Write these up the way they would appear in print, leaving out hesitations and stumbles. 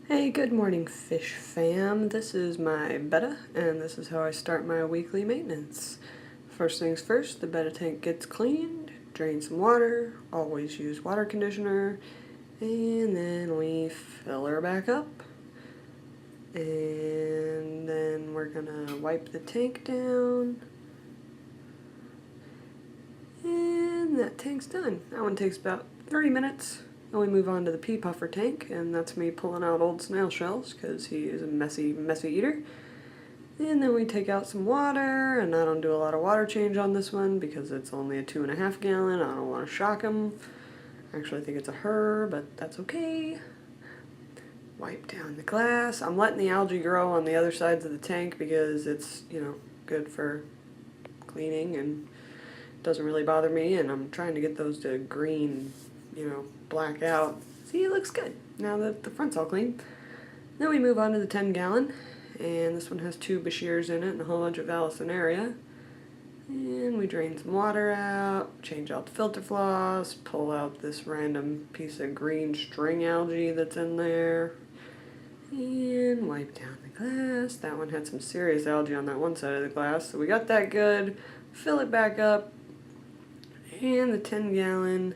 Hey, good morning fish fam. This is my betta and this is how I start my weekly maintenance. First things first, the betta tank gets cleaned, drain some water, always use water conditioner, and then we fill her back up. And then we're gonna wipe the tank down. And that tank's done. That one takes about 30 minutes. Then we move on to the pea puffer tank, and that's me pulling out old snail shells because he is a messy eater. And then we take out some water, and I don't do a lot of water change on this one because it's only a 2.5 gallon. I don't want to shock him. I actually think it's a her, but that's okay. Wipe down the glass. I'm letting the algae grow on the other sides of the tank because it's, good for cleaning and doesn't really bother me, and I'm trying to get those to green, black out. See, it looks good now that the front's all clean. Then we move on to the 10 gallon, and this one has 2 Bashirs in it and a whole bunch of Vallisneria. And we drain some water out, change out the filter floss, pull out this random piece of green string algae that's in there, and wipe down the glass. That one had some serious algae on that one side of the glass, so we got that good. Fill it back up, and the 10 gallon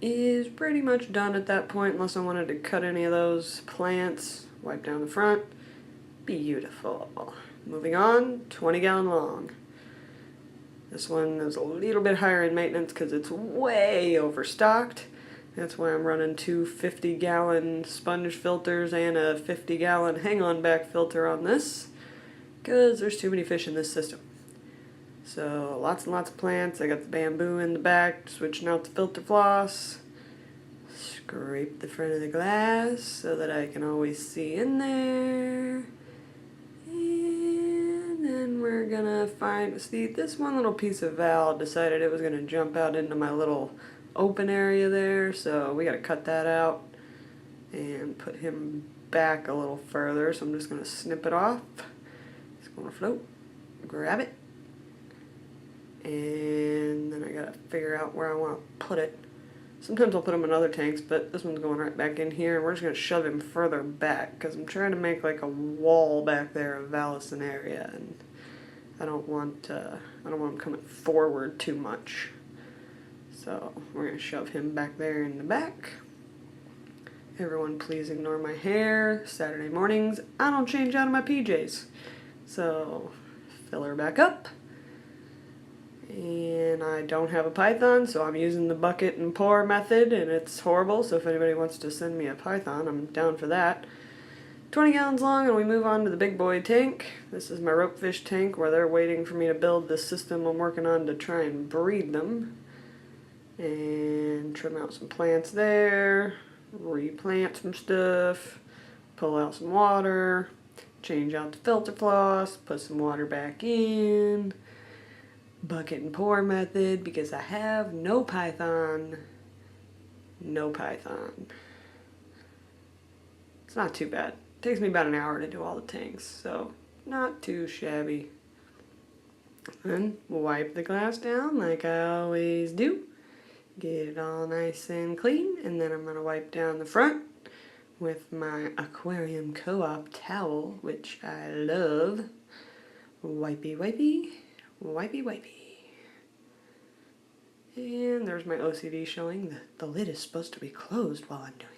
is pretty much done at that point unless I wanted to cut any of those plants. Wipe down the front. Beautiful. Moving on, 20 gallon long. This one is a little bit higher in maintenance because it's way overstocked. That's why I'm running 2 50-gallon sponge filters and a 50-gallon hang-on back filter on this because there's too many fish in this system. So lots and lots of plants. I got the bamboo in the back, switching out the filter floss. Scrape the front of the glass so that I can always see in there. And then we're gonna see, this one little piece of valve decided it was gonna jump out into my little open area there, so we gotta cut that out and put him back a little further. So I'm just gonna snip it off. It's gonna float. Grab it. And then I gotta figure out where I want to put it. Sometimes I'll put them in other tanks, but this one's going right back in here. We're just gonna shove him further back because I'm trying to make like a wall back there of Vallisneria, and I don't want him coming forward too much. So we're gonna shove him back there in the back. Everyone, please ignore my hair. Saturday mornings, I don't change out of my PJs. So fill her back up. And I don't have a python, so I'm using the bucket and pour method, and it's horrible, so if anybody wants to send me a python, I'm down for that. 20 gallons long, and we move on to the big boy tank. This is my ropefish tank where they're waiting for me to build the system I'm working on to try and breed them. And trim out some plants there, replant some stuff, pull out some water, change out the filter floss, put some water back in. Bucket and pour method because I have no python. No python. It's not too bad. It takes me about an hour to do all the tanks, so not too shabby. Then wipe the glass down like I always do. Get it all nice and clean, and then I'm going to wipe down the front with my aquarium co-op towel, which I love. Wipey, wipey. Wipey, wipey. And there's my OCD showing that the lid is supposed to be closed while I'm doing